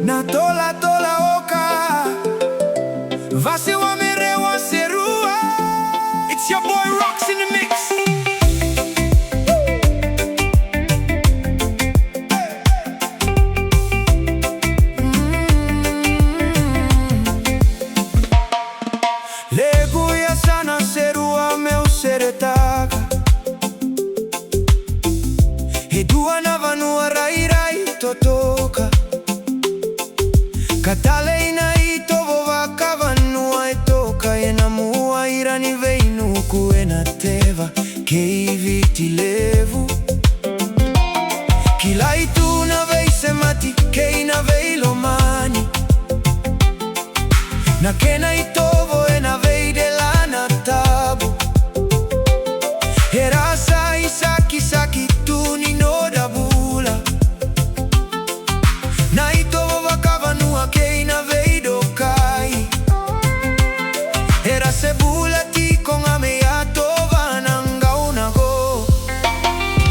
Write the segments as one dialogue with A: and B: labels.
A: na tola tola oka vase wamerewa serua. It's your boy Rocks in the mix. Leguya sana serua meu seretaga Hedua na vanua rai rai totoka Katale ina itovo vaka vanua etoka Ena mua irani veinu kuena teva Keiviti levu Kila itu na veise mati keina veilomani Na kena itovo ena veidelana tabu Herasa isaki saki tuni no dabula Na itovo vakavanua keina veidokai Herase bula tiko ngame ya tova nangaunago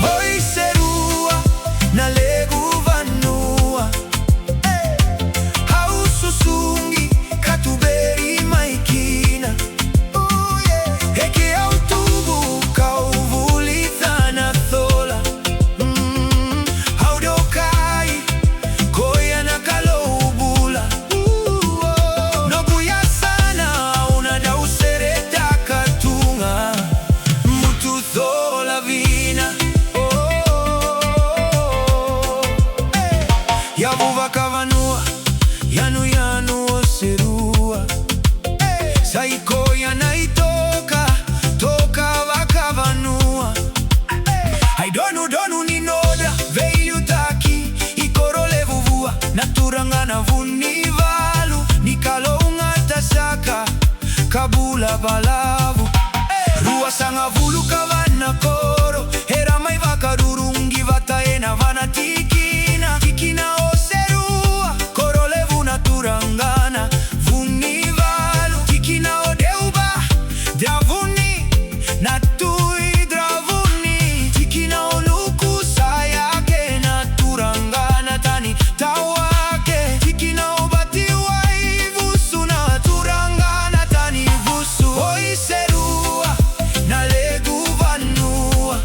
A: Hoi serua na legu vanua Hau susungi katuberi maikina Heke autubu kauvulithana thola Haudokai koya na kaloubula Noguya sana unadausereta katunga Mutu thola vina Yavuva kavanua Yanu yanu oserua Saiko yanaitoka Toka vakavanua Haidonu donu ninoda Veiutaki Ikorole vuvua Naturangana vunivalu Nikalo ungata saka Kabula balavu Rua sanga vulu kavana koro Hera mai vakarurungi vataena vana tikina Tikina oserua Korolevu naturangana Vunivalu Tikina odeuba Dravuni Natui dravuni Tikina oluku sayake Naturangana tani tawake Tikina obati waivusu Naturangana tani vusu Hoi serua na legu vanua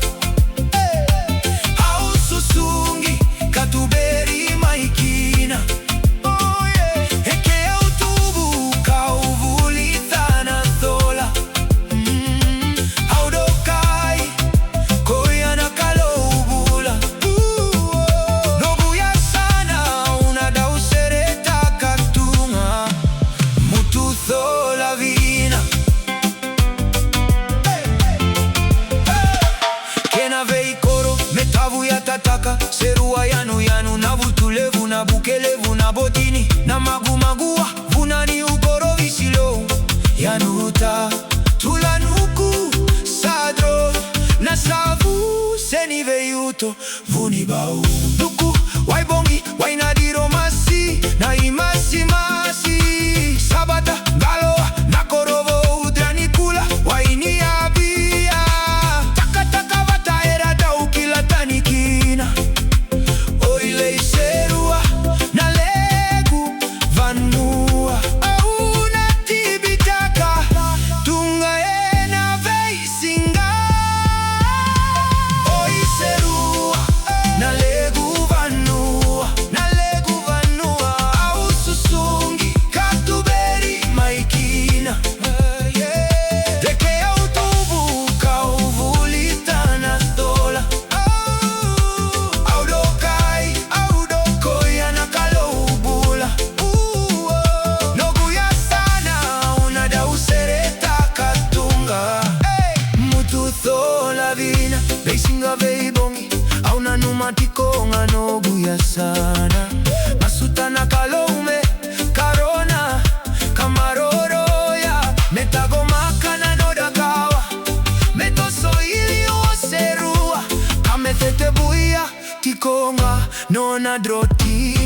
A: Au susungi katuberi maikina Heke autubu kauvulithana thola Haudokai koya na kaloubula Noguya sana unadausereta katunga Mutu thola vina Kena vei koro metavu ya tataka Serua yanu yanu na vutulevu na bukelevu na botini Na magumagua vunani ugoro visilo Yanuta tulanuku sadro Na savu seni veiuto vunibau Nuku waibongi wainadiro masi Na imasi masi Sabata galoa na korovo udranikula Waini abia Taka taka vata erada ukila tanikina Oile serua na legu vanua Au natibitaka tunga ena veisinga Oi serua na legu vanua Na legu vanua Au susungi katuberi maikina Deke autubu kauvulithana thola Audokai audokoya na kaloubula Noguya sana unadausereta katunga Mutu thola vina Veisinga veibongi Auna numatikonga noguya sana Masuta na kaloume Karona kamaroroya Metagomaka na nodagawa Metoso ili oserua Kamethete buia tikonga Nona droti